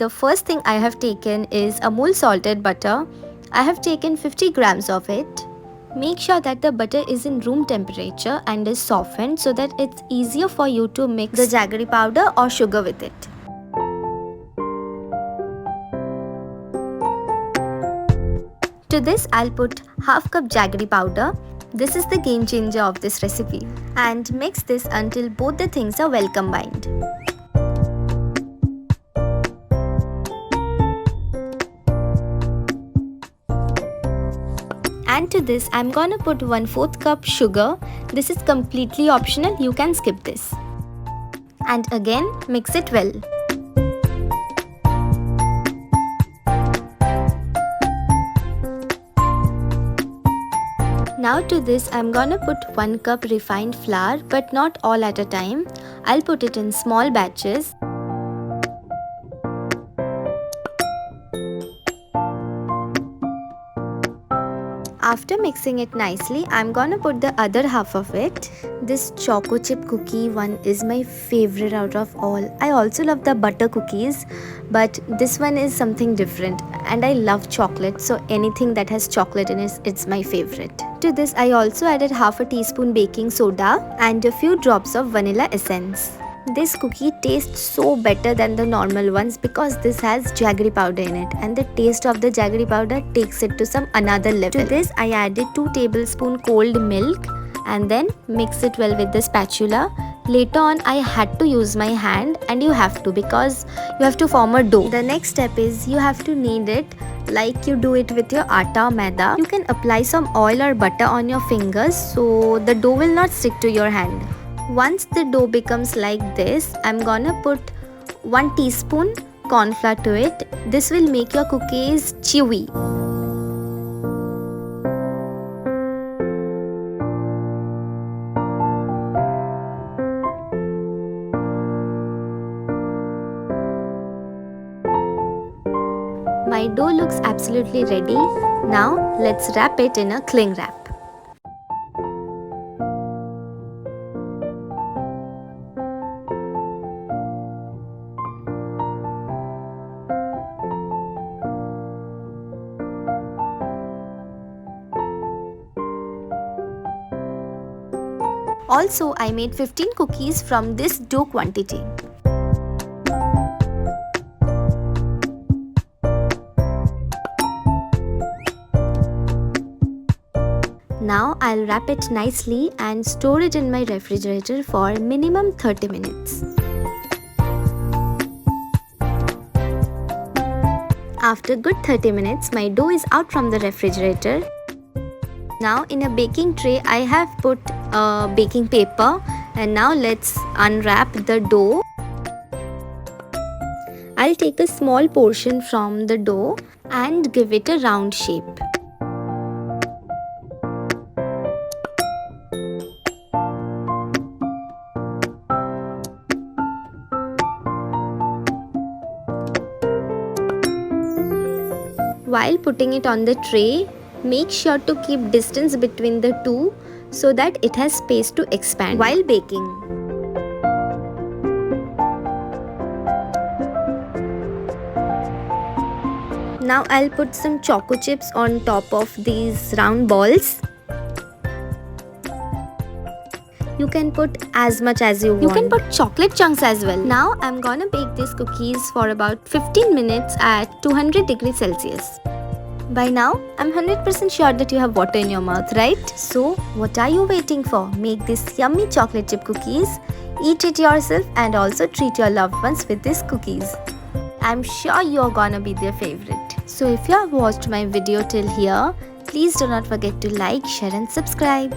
the first thing I have taken is Amul salted butter. I have taken 50 grams of it. Make sure that the butter is in room temperature and is softened so that it's easier for you to mix the jaggery powder or sugar with it. To this, I'll put half cup jaggery powder. This is the game changer of this recipe. And mix this until both the things are well combined. And to this, I'm gonna put 1/4 cup sugar. This is completely optional, you can skip this. And again, mix it well. Now to this, I'm gonna put 1 cup refined flour, but not all at a time. I'll put it in small batches. After mixing it nicely, I'm gonna put the other half of it. This choco chip cookie one is my favorite out of all. I also love the butter cookies, but this one is something different, and I love chocolate, so anything that has chocolate in it, it's my favorite. To this, I also added half a teaspoon baking soda and a few drops of vanilla essence. This cookie tastes so better than the normal ones because this has jaggery powder in it, and the taste of the jaggery powder takes it to some another level. To this, I added 2 tablespoons cold milk and then mix it well with the spatula. Later on, I had to use my hand, and you have to because you have to form a dough. The next step is you have to knead it like you do it with your atta or maida. You can apply some oil or butter on your fingers so the dough will not stick to your hand. Once the dough becomes like this, I'm gonna put 1 teaspoon corn flour to it. This will make your cookies chewy. My dough looks absolutely ready. Now let's wrap it in a cling wrap. Also, I made 15 cookies from this dough quantity. Now I'll wrap it nicely and store it in my refrigerator for minimum 30 minutes. After good 30 minutes, my dough is out from the refrigerator. Now in a baking tray, I have put baking paper, and now let's unwrap the dough. I'll take a small portion from the dough and give it a round shape. While putting it on the tray, make sure to keep distance between the two so that it has space to expand while baking. Now I'll put some choco chips on top of these round balls. You can put as much as you want. You can put chocolate chunks as well. Now I'm gonna bake these cookies for about 15 minutes at 200 degrees Celsius. By now, I'm 100% sure that you have water in your mouth, right? So, what are you waiting for? Make these yummy chocolate chip cookies, eat it yourself, and also treat your loved ones with these cookies. I'm sure you're gonna be their favorite. So if you have watched my video till here, please do not forget to like, share and subscribe.